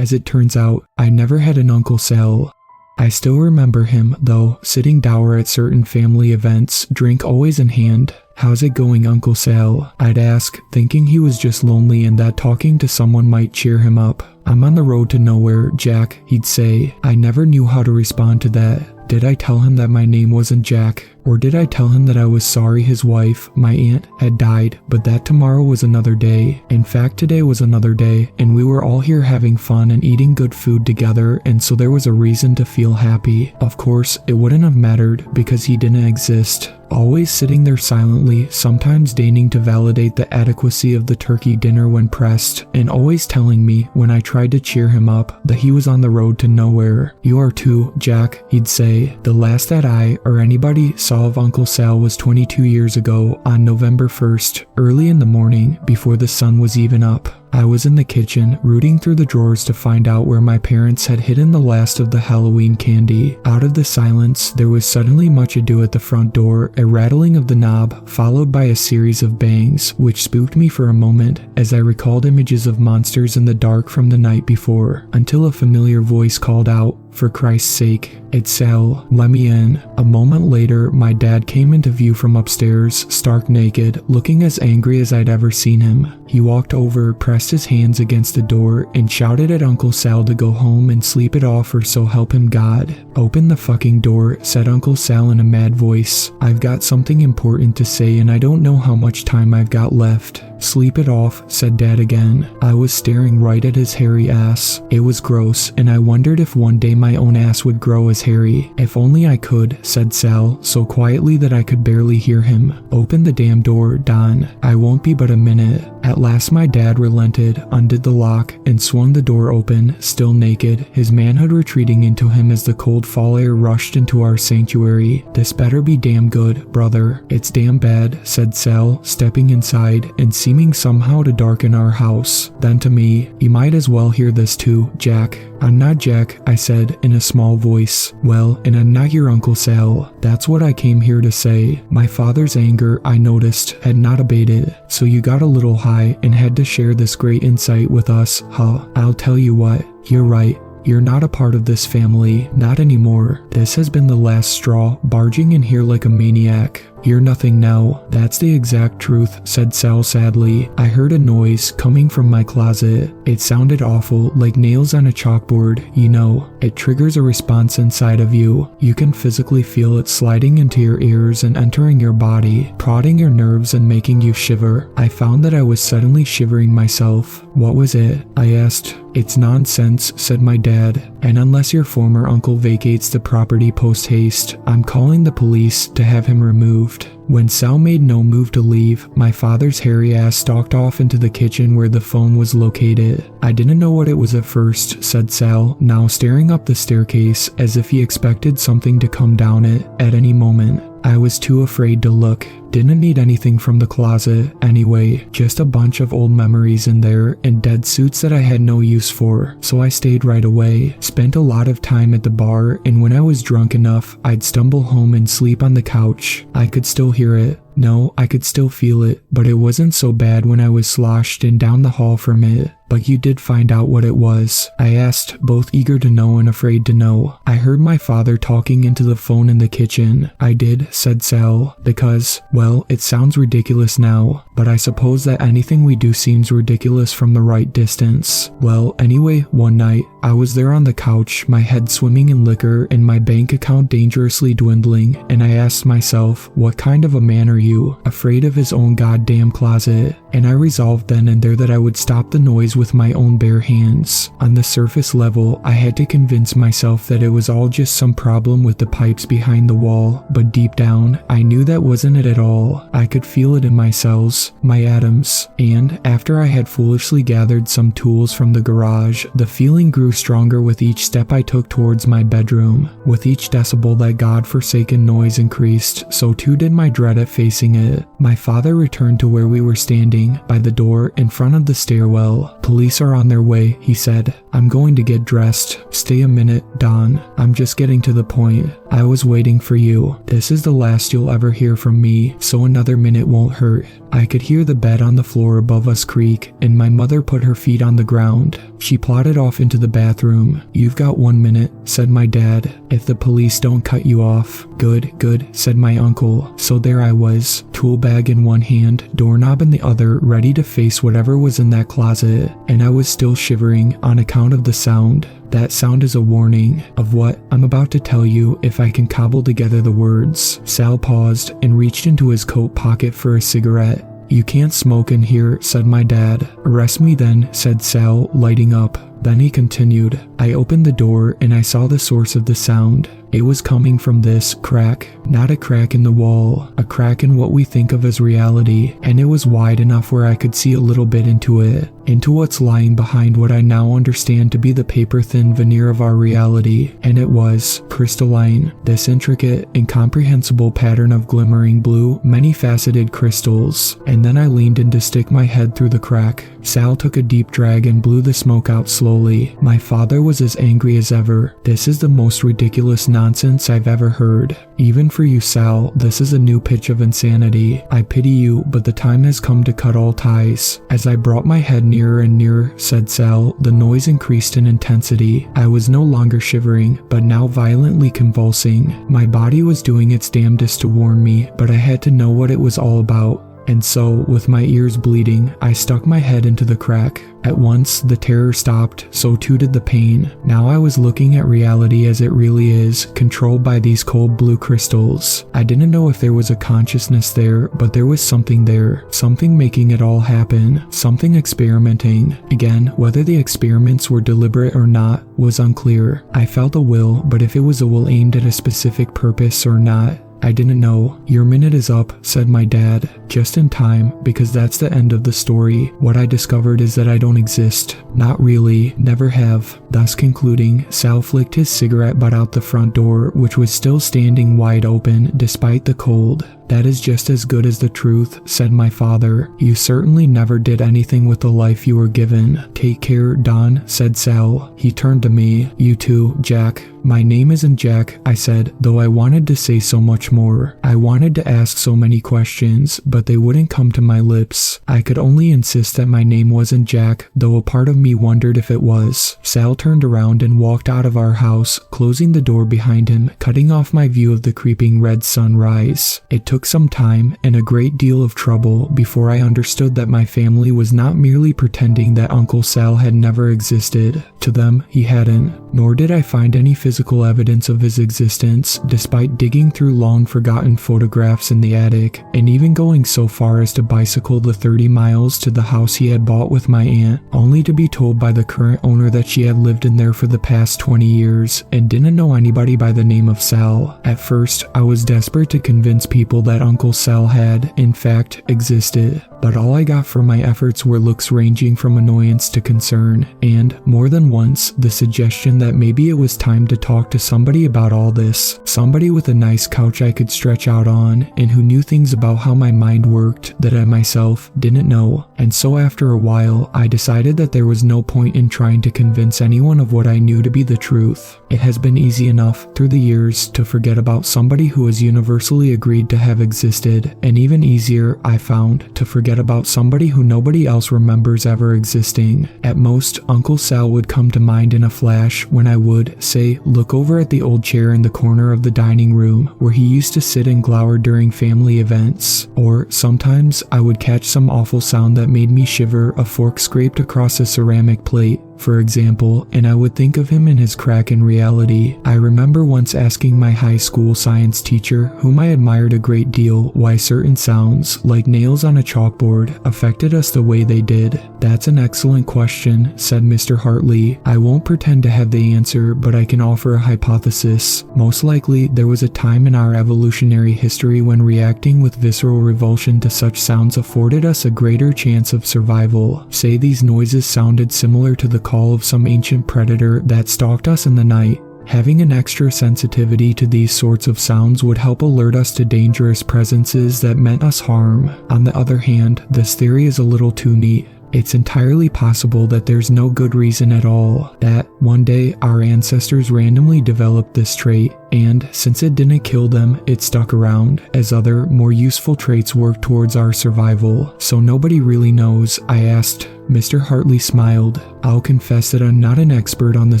As it turns out, I never had an Uncle Sal. I still remember him, though, sitting dour at certain family events, drink always in hand. "How's it going, Uncle Sal?" I'd ask, thinking he was just lonely and that talking to someone might cheer him up. "I'm on the road to nowhere, Jack," he'd say. I never knew how to respond to that. Did I tell him that my name wasn't Jack? Or did I tell him that I was sorry his wife, my aunt, had died, but that tomorrow was another day? In fact, today was another day, and we were all here having fun and eating good food together, and so there was a reason to feel happy. Of course, it wouldn't have mattered because he didn't exist. Always sitting there silently, sometimes deigning to validate the adequacy of the turkey dinner when pressed, and always telling me, when I tried to cheer him up, that he was on the road to nowhere. "You are too, Jack," he'd say. The last that I, or anybody, saw of Uncle Sal was 22 years ago, on November 1st, early in the morning, before the sun was even up. I was in the kitchen, rooting through the drawers to find out where my parents had hidden the last of the Halloween candy. Out of the silence, there was suddenly much ado at the front door, a rattling of the knob, followed by a series of bangs, which spooked me for a moment, as I recalled images of monsters in the dark from the night before, until a familiar voice called out, "For Christ's sake, it's Sal, let me in." A moment later, my dad came into view from upstairs, stark naked, looking as angry as I'd ever seen him. He walked over, pressed his hands against the door, and shouted at Uncle Sal to go home and sleep it off or so help him God. "Open the fucking door," said Uncle Sal in a mad voice. "I've got something important to say and I don't know how much time I've got left." "Sleep it off," said Dad again. I was staring right at his hairy ass. It was gross, and I wondered if one day my own ass would grow as hairy. "If only I could," said Sal, so quietly that I could barely hear him. "Open the damn door, Don. I won't be but a minute." At last my dad relented, undid the lock, and swung the door open, still naked, his manhood retreating into him as the cold fall air rushed into our sanctuary. "This better be damn good, brother. It's damn bad," said Sal, stepping inside, and seeming somehow to darken our house. Then to me, "You might as well hear this too, Jack." "I'm not Jack," I said in a small voice. "Well, and I'm not your Uncle Sal. That's what I came here to say." My father's anger, I noticed, had not abated. "So you got a little high and had to share this great insight with us, huh? I'll tell you what, you're right. You're not a part of this family, not anymore. This has been the last straw, barging in here like a maniac. You're nothing now." "That's the exact truth," said Sal sadly. "I heard a noise coming from my closet. It sounded awful, like nails on a chalkboard, you know. It triggers a response inside of you. You can physically feel it sliding into your ears and entering your body, prodding your nerves and making you shiver." I found that I was suddenly shivering myself. "What was it?" I asked. "It's nonsense," said my dad, "and unless your former uncle vacates the property post-haste, I'm calling the police to have him removed." When Sal made no move to leave, my father's hairy ass stalked off into the kitchen where the phone was located. "I didn't know what it was at first," said Sal, now staring up the staircase as if he expected something to come down it at any moment. "I was too afraid to look. Didn't need anything from the closet anyway, just a bunch of old memories in there and dead suits that I had no use for, so I stayed right away. Spent a lot of time at the bar, and when I was drunk enough, I'd stumble home and sleep on the couch. I could still hear it. No, I could still feel it, but it wasn't so bad when I was sloshed and down the hall from it." "But you did find out what it was?" I asked, both eager to know and afraid to know. "I heard my father talking into the phone in the kitchen." "I did," said Sal, "because, well, it sounds ridiculous now, but I suppose that anything we do seems ridiculous from the right distance. Well, anyway, one night, I was there on the couch, my head swimming in liquor and my bank account dangerously dwindling, and I asked myself, what kind of a man are you, afraid of his own goddamn closet? And I resolved then and there that I would stop the noise with my own bare hands. On the surface level, I had to convince myself that it was all just some problem with the pipes behind the wall, but deep down, I knew that wasn't it at all. I could feel it in my cells, my atoms, and after I had foolishly gathered some tools from the garage, the feeling grew stronger with each step I took towards my bedroom. With each decibel that god-forsaken noise increased, so too did my dread at facing it. My father returned to where we were standing, by the door in front of the stairwell. "Police are on their way," he said. "I'm going to get dressed. Stay a minute, Don. I'm just getting to the point. I was waiting for you. This is the last you'll ever hear from me, so another minute won't hurt." I could hear the bed on the floor above us creak, and my mother put her feet on the ground. She plodded off into the bathroom. "You've got 1 minute," said my dad, "if the police don't cut you off." Good, said my uncle. So there I was, tool bag in one hand, doorknob in the other, ready to face whatever was in that closet, and I was still shivering on account of the sound. That sound is a warning of what I'm about to tell you if I can cobble together the words. Sal paused and reached into his coat pocket for a cigarette. "You can't smoke in here," said my dad. "Arrest me then," said Sal, lighting up. Then he continued. I opened the door and I saw the source of the sound. It was coming from this crack, not a crack in the wall, a crack in what we think of as reality, and it was wide enough where I could see a little bit into it, into what's lying behind what I now understand to be the paper-thin veneer of our reality, and it was crystalline, this intricate, incomprehensible pattern of glimmering blue, many-faceted crystals, and then I leaned in to stick my head through the crack. Sal took a deep drag and blew the smoke out slowly. My father was as angry as ever. "This is the most ridiculous nonsense I've ever heard. Even for you, Sal, this is a new pitch of insanity. I pity you, but the time has come to cut all ties." As I brought my head nearer and nearer, said Sal, the noise increased in intensity. I was no longer shivering, but now violently convulsing. My body was doing its damnedest to warn me, but I had to know what it was all about. And so, with my ears bleeding, I stuck my head into the crack. At once, the terror stopped, so too did the pain. Now I was looking at reality as it really is, controlled by these cold blue crystals. I didn't know if there was a consciousness there, but there was something there. Something making it all happen. Something experimenting. Again, whether the experiments were deliberate or not was unclear. I felt a will, but if it was a will aimed at a specific purpose or not, I didn't know. "Your minute is up," said my dad. Just in time, because that's the end of the story. What I discovered is that I don't exist. Not really, never have. Thus concluding, Sal flicked his cigarette butt out the front door, which was still standing wide open despite the cold. "That is just as good as the truth," said my father. "You certainly never did anything with the life you were given." "Take care, Don," said Sal. He turned to me. "You too, Jack." "My name isn't Jack," I said, though I wanted to say so much more. I wanted to ask so many questions, but they wouldn't come to my lips. I could only insist that my name wasn't Jack, though a part of me wondered if it was. Sal turned around and walked out of our house, closing the door behind him, cutting off my view of the creeping red sunrise. It took some time and a great deal of trouble before I understood that my family was not merely pretending that Uncle Sal had never existed. To them, he hadn't. Nor did I find any physical evidence of his existence, despite digging through long-forgotten photographs in the attic, and even going so far as to bicycle the 30 miles to the house he had bought with my aunt, only to be told by the current owner that she had lived in there for the past 20 years, and didn't know anybody by the name of Sal. At first, I was desperate to convince people that Uncle Sal had, in fact, existed. But all I got for my efforts were looks ranging from annoyance to concern, and, more than once, the suggestion that maybe it was time to talk to somebody about all this. Somebody with a nice couch I could stretch out on, and who knew things about how my mind worked that I myself didn't know. And so after a while, I decided that there was no point in trying to convince anyone of what I knew to be the truth. It has been easy enough, through the years, to forget about somebody who has universally agreed to have existed, and even easier, I found, to forget about somebody who nobody else remembers ever existing. At most, Uncle Sal would come to mind in a flash when I would, say, look over at the old chair in the corner of the dining room where he used to sit and glower during family events. Or sometimes I would catch some awful sound that made me shiver, a fork scraped across a ceramic plate, for example, and I would think of him in his crack in reality. I remember once asking my high school science teacher, whom I admired a great deal, why certain sounds, like nails on a chalkboard, affected us the way they did. "That's an excellent question," said Mr. Hartley. "I won't pretend to have the answer, but I can offer a hypothesis. Most likely, there was a time in our evolutionary history when reacting with visceral revulsion to such sounds afforded us a greater chance of survival. Say these noises sounded similar to the call of some ancient predator that stalked us in the night. Having an extra sensitivity to these sorts of sounds would help alert us to dangerous presences that meant us harm. On the other hand, this theory is a little too neat. It's entirely possible that there's no good reason at all, that one day our ancestors randomly developed this trait, and since it didn't kill them, it stuck around, as other, more useful traits worked towards our survival. So nobody really knows, I asked. Mr. Hartley smiled. I'll confess that I'm not an expert on the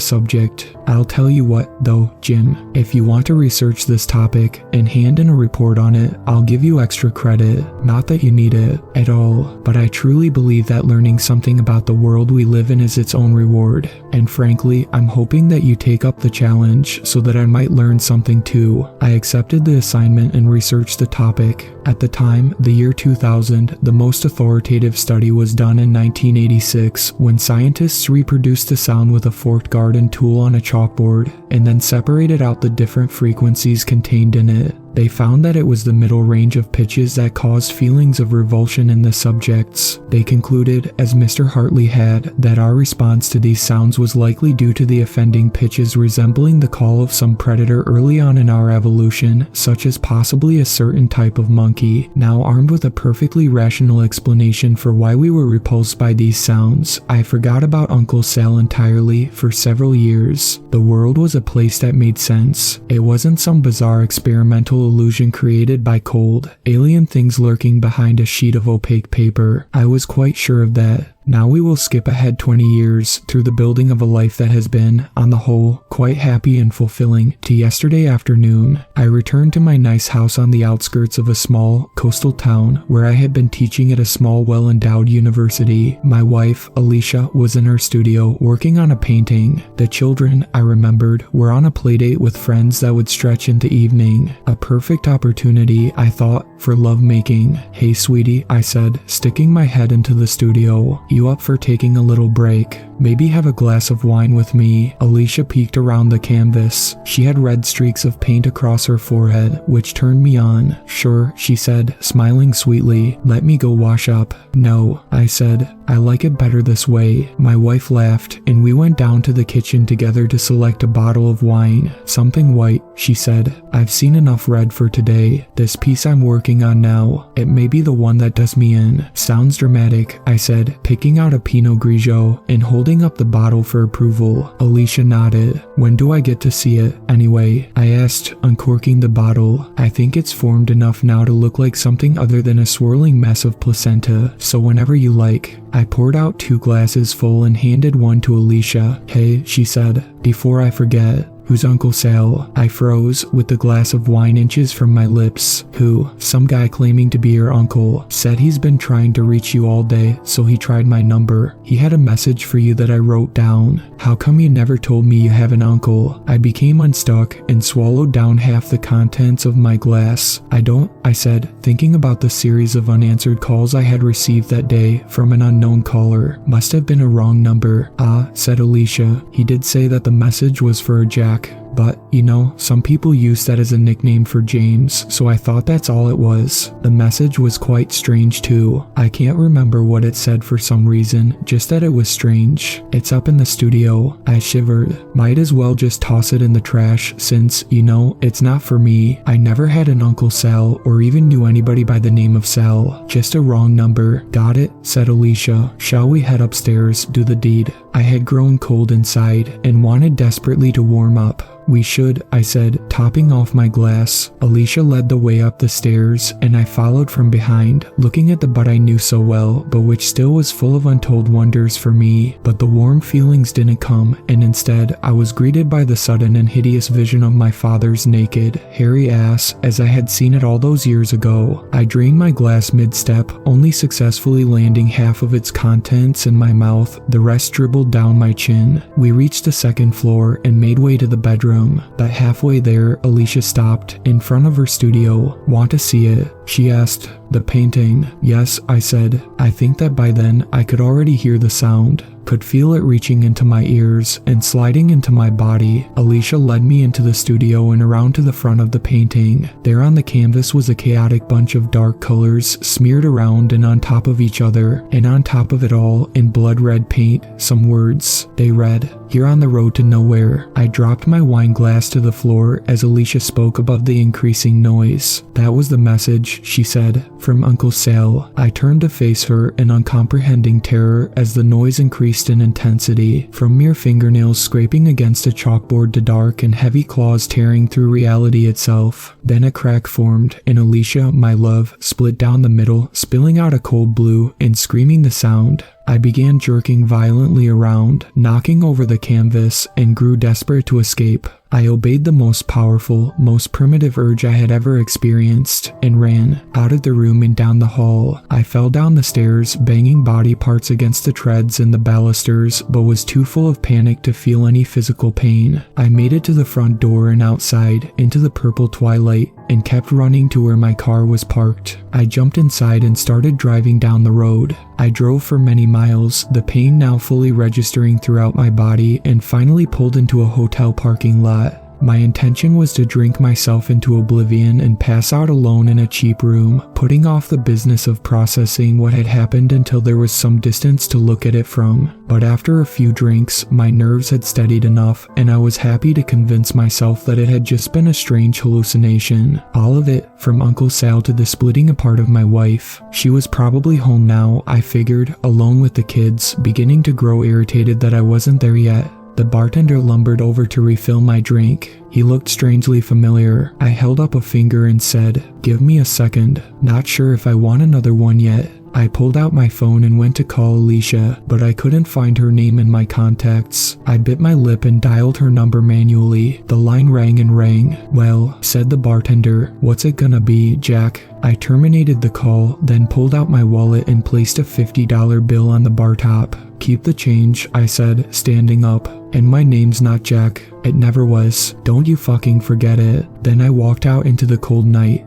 subject. I'll tell you what, though, Jim, if you want to research this topic and hand in a report on it, I'll give you extra credit. Not that you need it at all, but I truly believe that learning something about the world we live in is its own reward. And frankly, I'm hoping that you take up the challenge so that I might learn something too. I accepted the assignment and researched the topic. At the time, the year 2000, the most authoritative study was done in 1986 when scientists reproduced the sound with a forked garden tool on a chalkboard and then separated out the different frequencies contained in it. They found that it was the middle range of pitches that caused feelings of revulsion in the subjects. They concluded, as Mr. Hartley had, that our response to these sounds was likely due to the offending pitches resembling the call of some predator early on in our evolution, such as possibly a certain type of monkey. Now armed with a perfectly rational explanation for why we were repulsed by these sounds, I forgot about Uncle Sal entirely for several years. The world was a place that made sense. It wasn't some bizarre experimental illusion created by cold, alien things lurking behind a sheet of opaque paper. I was quite sure of that. Now we will skip ahead 20 years through the building of a life that has been, on the whole, quite happy and fulfilling. To yesterday afternoon, I returned to my nice house on the outskirts of a small, coastal town where I had been teaching at a small, well-endowed university. My wife, Alicia, was in her studio working on a painting. The children, I remembered, were on a playdate with friends that would stretch into evening. A perfect opportunity, I thought, for lovemaking. Hey sweetie, I said, sticking my head into the studio. You up for taking a little break? Maybe have a glass of wine with me? Alicia peeked around the canvas. She had red streaks of paint across her forehead, which turned me on. Sure, she said, smiling sweetly. Let me go wash up. No, I said. I like it better this way. My wife laughed, and we went down to the kitchen together to select a bottle of wine. Something white, she said. I've seen enough red for today. This piece I'm working on now, it may be the one that does me in. Sounds dramatic, I said, picking out a Pinot Grigio and holding up the bottle for approval. Alicia nodded. When do I get to see it, anyway? I asked, uncorking the bottle. I think it's formed enough now to look like something other than a swirling mess of placenta, so whenever you like. I poured out 2 glasses full and handed one to Alicia. Hey, she said, before I forget, who's Uncle Sal? I froze, with the glass of wine inches from my lips. Who? Some guy claiming to be your uncle. Said he's been trying to reach you all day, so he tried my number. He had a message for you that I wrote down. How come you never told me you have an uncle? I became unstuck and swallowed down half the contents of my glass. I don't, I said, thinking about the series of unanswered calls I had received that day from an unknown caller. Must have been a wrong number. Ah, said Alicia. He did say that the message was for a Jack. But, you know, some people use that as a nickname for James, so I thought that's all it was. The message was quite strange too. I can't remember what it said for some reason, just that it was strange. It's up in the studio. I shivered. Might as well just toss it in the trash since, you know, it's not for me. I never had an Uncle Sal or even knew anybody by the name of Sal. Just a wrong number. Got it? Said Alicia. Shall we head upstairs, do the deed? I had grown cold inside and wanted desperately to warm up. We should, I said, topping off my glass. Alicia led the way up the stairs, and I followed from behind, looking at the bud I knew so well, but which still was full of untold wonders for me. But the warm feelings didn't come, and instead, I was greeted by the sudden and hideous vision of my father's naked, hairy ass, as I had seen it all those years ago. I drained my glass mid-step, only successfully landing half of its contents in my mouth, the rest dribbled down my chin. We reached the second floor and made way to the bedroom. But halfway there, Alicia stopped in front of her studio. Want to see it? She asked. The painting. Yes, I said. I think that by then I could already hear the sound. Could feel it reaching into my ears and sliding into my body. Alicia led me into the studio and around to the front of the painting. There on the canvas was a chaotic bunch of dark colors smeared around and on top of each other, and on top of it all, in blood red paint, some words. They read, "Here on the road to nowhere." I dropped my wine glass to the floor as Alicia spoke above the increasing noise. That was the message, she said. from Uncle Sal. I turned to face her in uncomprehending terror as the noise increased in intensity, from mere fingernails scraping against a chalkboard to dark and heavy claws tearing through reality itself. Then a crack formed, and Alicia, my love, split down the middle, spilling out a cold blue and screaming the sound. I began jerking violently around, knocking over the canvas, and grew desperate to escape. I obeyed the most powerful, most primitive urge I had ever experienced, and ran out of the room and down the hall. I fell down the stairs, banging body parts against the treads and the balusters, but was too full of panic to feel any physical pain. I made it to the front door and outside, into the purple twilight, and kept running to where my car was parked. I jumped inside and started driving down the road. I drove for many miles, the pain now fully registering throughout my body, and finally pulled into a hotel parking lot. My intention was to drink myself into oblivion and pass out alone in a cheap room, putting off the business of processing what had happened until there was some distance to look at it from. But after a few drinks, my nerves had steadied enough, and I was happy to convince myself that it had just been a strange hallucination. All of it, from Uncle Sal to the splitting apart of my wife. She was probably home now, I figured, alone with the kids, beginning to grow irritated that I wasn't there yet. The bartender lumbered over to refill my drink. He looked strangely familiar. I held up a finger and said, "Give me a second. Not sure if I want another one yet." I pulled out my phone and went to call Alicia, but I couldn't find her name in my contacts. I bit my lip and dialed her number manually. The line rang and rang. "Well," said the bartender, "what's it gonna be, Jack?" I terminated the call, then pulled out my wallet and placed a $50 bill on the bar top. "Keep the change," I said, standing up. "And my name's not Jack. It never was. Don't you fucking forget it." Then I walked out into the cold night.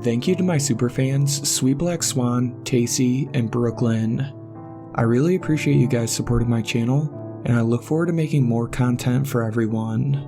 Thank you to my superfans, Sweet Black Swan, Tacy, and Brooklyn. I really appreciate you guys supporting my channel, and I look forward to making more content for everyone.